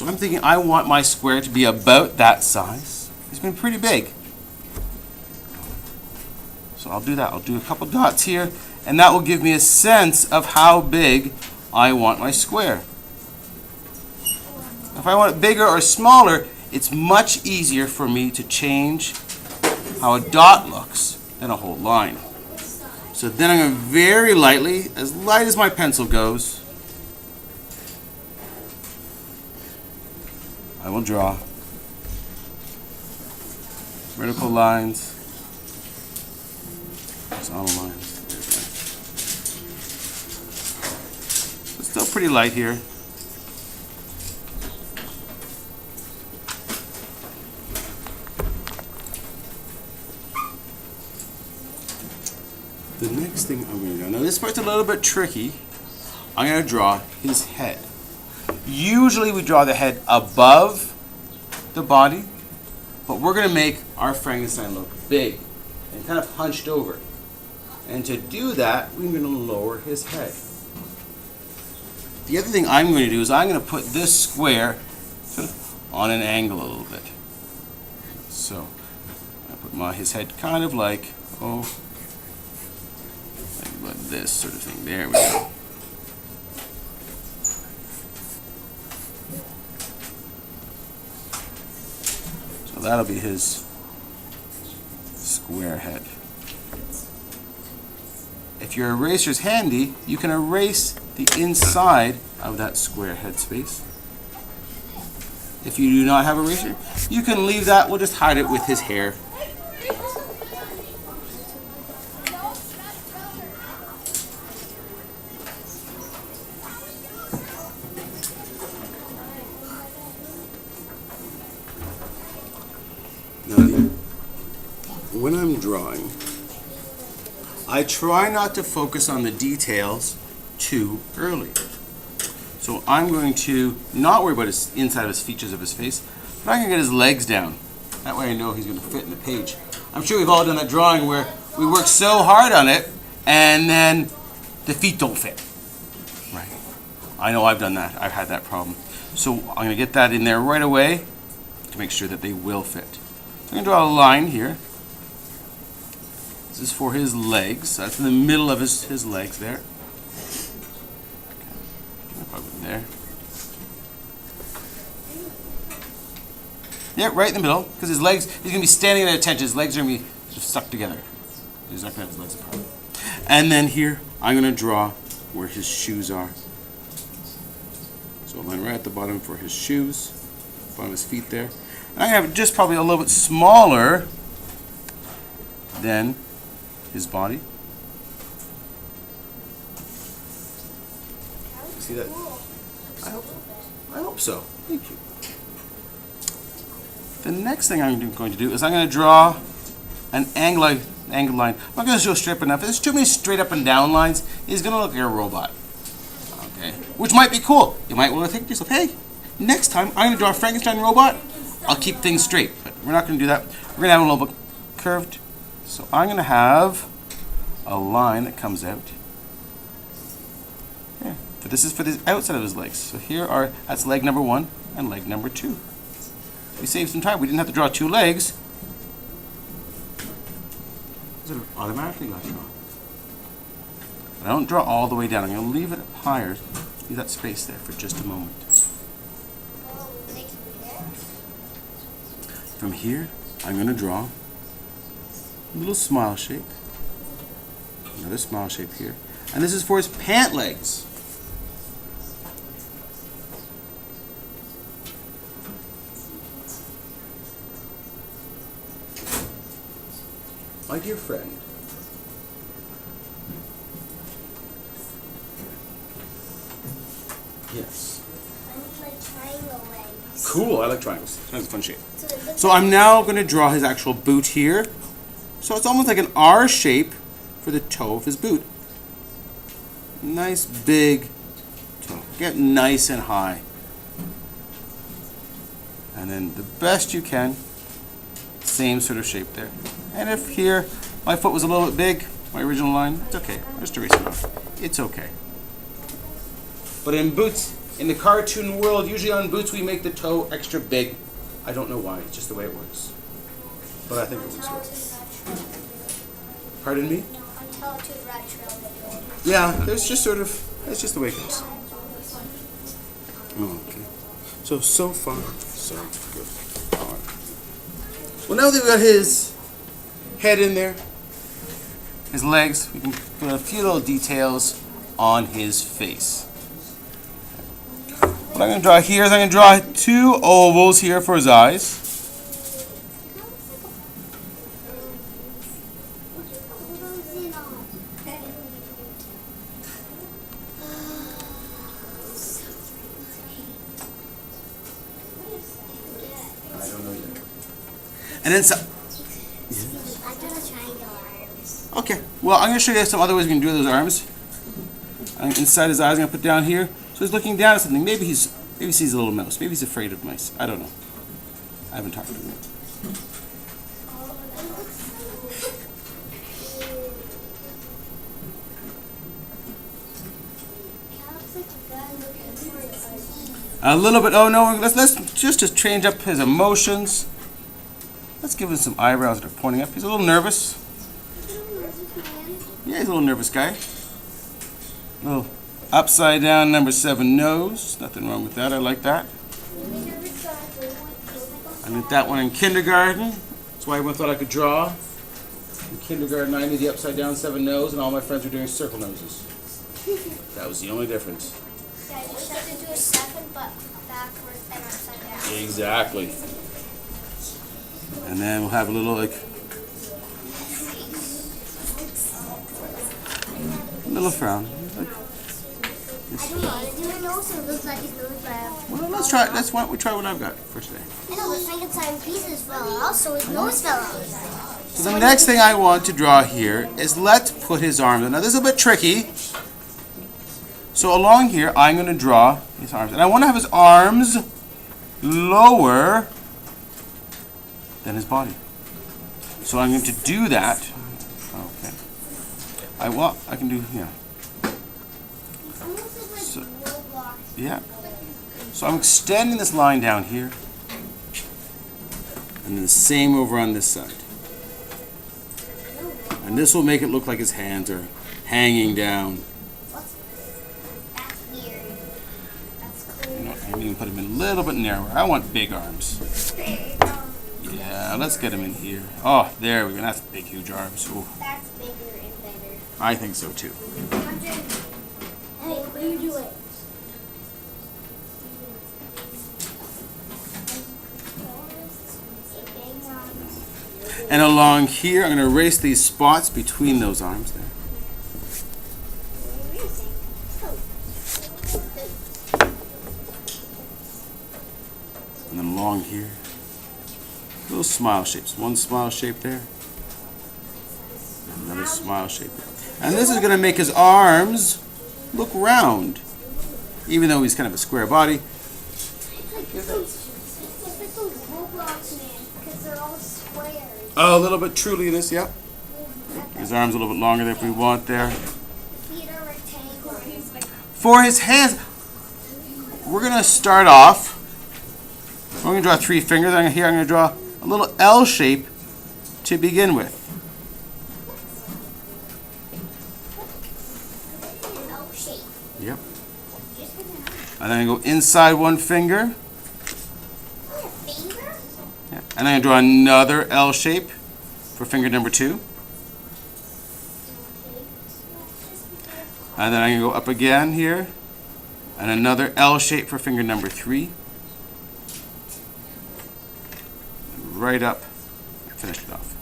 So I'm thinking I want my square to be about that size. It's been pretty big. So I'll do that. I'll do a couple dots here, and that will give me a sense of how big I want my square. If I want it bigger or smaller, it's much easier for me to change how a dot looks than a whole line. So then I'm going to very lightly, as light as my pencil goes, I will draw vertical lines, horizontal lines. It's still pretty light here. The next thing I'm going to do, now this part's a little bit tricky, I'm going to draw his head. Usually we draw the head above the body, but we're going to make our Frankenstein look big and kind of hunched over. And to do that, we're going to lower his head. The other thing I'm going to do is I'm going to put this square sort of on an angle a little bit. So I put his head kind of like, like this sort of thing. There we go. So that'll be his square head. If your eraser's handy, you can erase the inside of that square head space. If you do not have an eraser, you can leave that. We'll just hide it with his hair. Now, when I'm drawing, I try not to focus on the details too early. So I'm going to not worry about his inside of his features of his face, but I'm going to get his legs down. That way I know he's going to fit in the page. I'm sure we've all done that drawing where we work so hard on it and then the feet don't fit. Right? I know I've done that. I've had that problem. So I'm going to get that in there right away to make sure that they will fit. So I'm going to draw a line here. This is for his legs. That's in the middle of his legs there. There. Yeah, right in the middle, because his legs, he's going to be standing at attention. His legs are going to be stuck together. He's not going to have his legs apart. And then here, I'm going to draw where his shoes are. So I'll line right at the bottom for his shoes, bottom of his feet there. And I have it just probably a little bit smaller than his body. See that? I hope so. Thank you. The next thing I'm going to do is I'm going to draw an angle line. I'm not going to show straight enough. If there's too many straight up and down lines, he's going to look like a robot. Okay, which might be cool. You might want to think to yourself, hey, next time I'm going to draw a Frankenstein robot. I'll keep things straight, but we're not going to do that. We're going to have a little bit curved. So I'm going to have a line that comes out. Yeah. But this is for the outside of his legs. So that's leg number 1 and leg number 2. We saved some time. We didn't have to draw 2 legs. It automatically got drawn. But I don't draw all the way down. I'm going to leave it higher. Leave that space there for just a moment. From here, I'm going to draw a little smile shape. Another smile shape here. And this is for his pant legs. My dear friend, yes. I like triangle legs. Cool, I like triangles. That's a fun shape. So I'm now going to draw his actual boot here. So it's almost like an R shape for the toe of his boot. Nice big toe. Get nice and high. And then the best you can, same sort of shape there. And if here my foot was a little bit big, my original line, it's okay. Just erase it off. It's okay. But in boots, In the cartoon world, usually on boots we make the toe extra big. I don't know why, it's just the way it works. But I think it looks good. Pardon me? Untitled Retro. Yeah, there's just sort of, that's just the way it goes. Okay. So far, so good. All right. Well, now that we've got his head in there, his legs, we can put a few little details on his face. What I'm going to draw here is I'm going to draw 2 ovals here for his eyes. I don't know yet. And then some. I did a triangle arms. Okay, well, I'm going to show you some other ways we can do those arms. Inside his eyes, I'm going to put down here. So he's looking down at something. Maybe he sees a little mouse. Maybe he's afraid of mice. I don't know. I haven't talked to him yet. A little bit. Oh no! Let's just to change up his emotions. Let's give him some eyebrows that are pointing up. He's a little nervous. Yeah, he's a little nervous guy. Little upside down number 7 nose. Nothing wrong with that. I like that. I did that one in kindergarten. That's why everyone thought I could draw. In kindergarten, I did the upside down 7 nose, and all my friends were doing circle noses. That was the only difference. Yeah, you just have to do a 7, but backwards and upside down. Exactly. And then we'll have a little little frown. I don't know how to do a nose, so it looks like his nose, but Well, let's try. Why don't we try what I've got for today? I know, but Frankenstein pieces fell out, so his nose fell out. So the next thing I want to draw here is let's put his arms. Now this is a bit tricky. So along here, I'm going to draw his arms, and I want to have his arms lower than his body. So I'm going to do that. Okay. I can do So, yeah. So I'm extending this line down here, and then the same over on this side. And this will make it look like his hands are hanging down. That's weird. That's cool. You know, I'm going to put him in a little bit narrower. I want big arms. Yeah, let's get him in here. Oh, there we go. That's big, huge arms. Ooh, That's bigger and better. I think so too. Hey, what are you doing? And along here, I'm going to erase these spots between those arms there. And then along here, little smile shapes. One smile shape there. Another smile shape there. And this is going to make his arms look round. Even though he's kind of a square body. Oh, a little bit truliness, yep. His arms a little bit longer there if we want there. For his hands, we're going to start off. We're going to draw 3 fingers. Here I'm going to draw a little L shape to begin with. Yep. And then I go inside 1 finger. Yeah. And then I draw another L shape for finger number 2. And then I can go up again here. And another L shape for finger number 3. And right up and finish it off.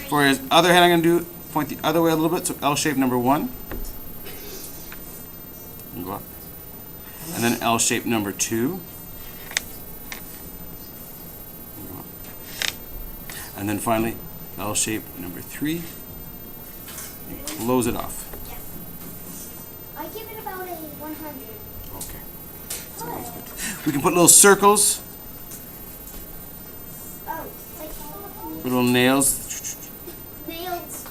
For his other hand, I'm going to point the other way a little bit. So L shape number 1. And go up. And then L shape number 2. And then finally, L shape number 3, and close it off. I give it about a 100. Okay, sounds good. We can put little circles, little nails, Nails.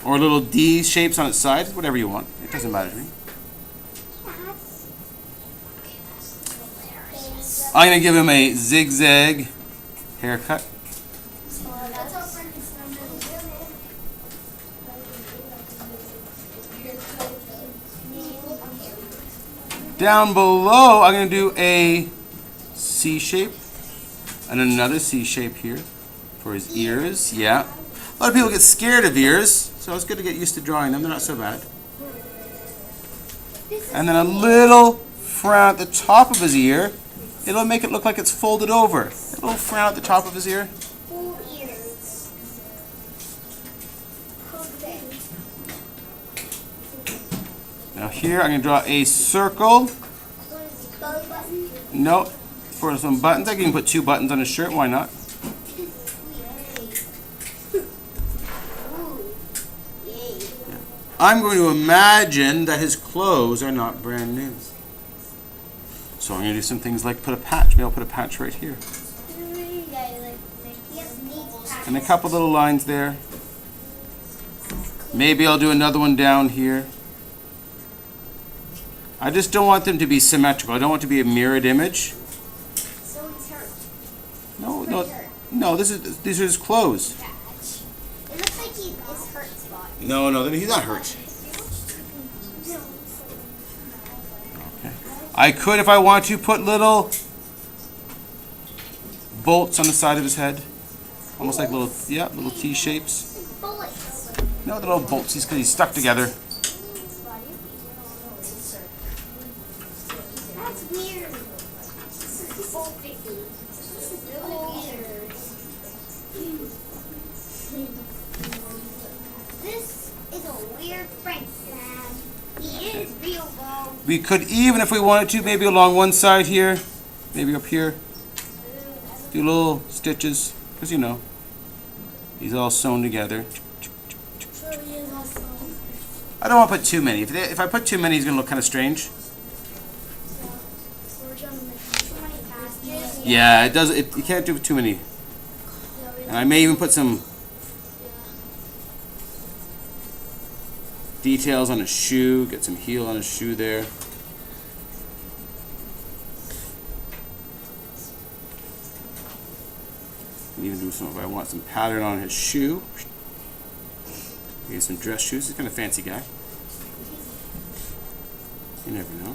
or little D shapes on its side, whatever you want. It doesn't matter to me. Yeah. I'm going to give him a zigzag haircut. That's how Frankenstein is. Down below, I'm going to do a C shape and another C shape here for his ears. Yeah. A lot of people get scared of ears, so it's good to get used to drawing them. They're not so bad. And then a little frown at the top of his ear. It'll make it look like it's folded over. A little frown at the top of his ear. Full ears. Okay. Now here I'm going to draw a circle. Belly button. No, for some buttons. I can put 2 buttons on his shirt. Why not? I'm going to imagine that his clothes are not brand new. So I'm going to do some things like put a patch. Maybe I'll put a patch right here. And a couple little lines there. Maybe I'll do another one down here. I just don't want them to be symmetrical. I don't want it to be a mirrored image. So he's hurt. No, these are his clothes. It looks like he's hurt spot. No, he's not hurt. Okay. I could, if I want to, put little bolts on the side of his head. Almost like little T shapes. Bullets. No, the little bolts, because he's stuck together. That's weird. This is a weird Frankenstein. He is real though. We could even, if we wanted to, maybe along one side here, maybe up here, do little stitches, because you know, he's all sewn together. I don't want to put too many. If I put too many, he's going to look kind of strange. Yeah, it does. You can't do too many. And I may even put some details on his shoe. Get some heel on his shoe there. And even do some. If I want some pattern on his shoe. Maybe some dress shoes. He's kind of a fancy guy. You never know.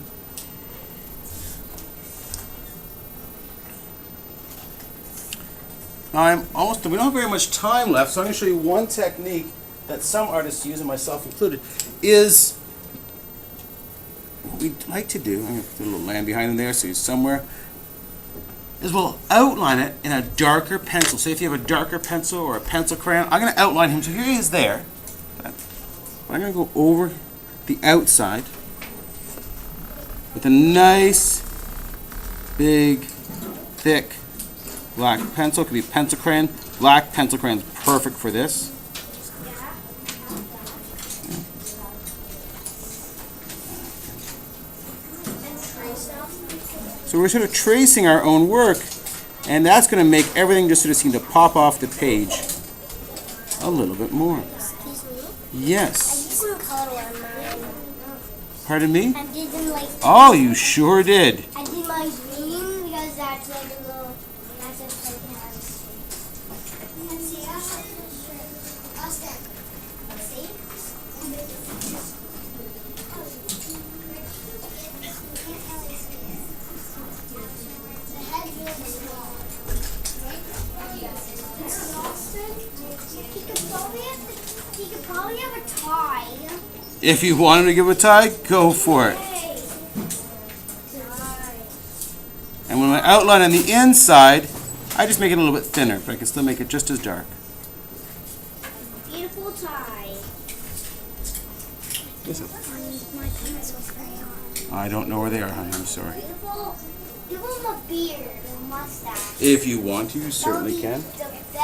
We don't have very much time left, so I'm going to show you one technique that some artists use, and myself included, is what we'd like to do. I'm going to put a little lamb behind him there, so he's somewhere. Is we'll outline it in a darker pencil. Say if you have a darker pencil or a pencil crayon, I'm going to outline him. So here he is there. But I'm going to go over the outside with a nice, big, thick black pencil. It could be pencil crayon. Black pencil crayon is perfect for this. So we're sort of tracing our own work, and that's going to make everything just sort of seem to pop off the page a little bit more. Excuse me? Yes. I used some color on mine. Pardon me? I did them like. Oh, you sure did. I did my green because that's like a little. That's just like it has. See, Austin. See? The head's really small. He could probably have a tie. If you want him to give a tie, go for it. And when I outline on the inside, I just make it a little bit thinner, but I can still make it just as dark. Beautiful tie. My pencil's crayon. I don't know where they are, honey. I'm sorry. Beautiful. Give him a beard and mustache. If you want to, you certainly can.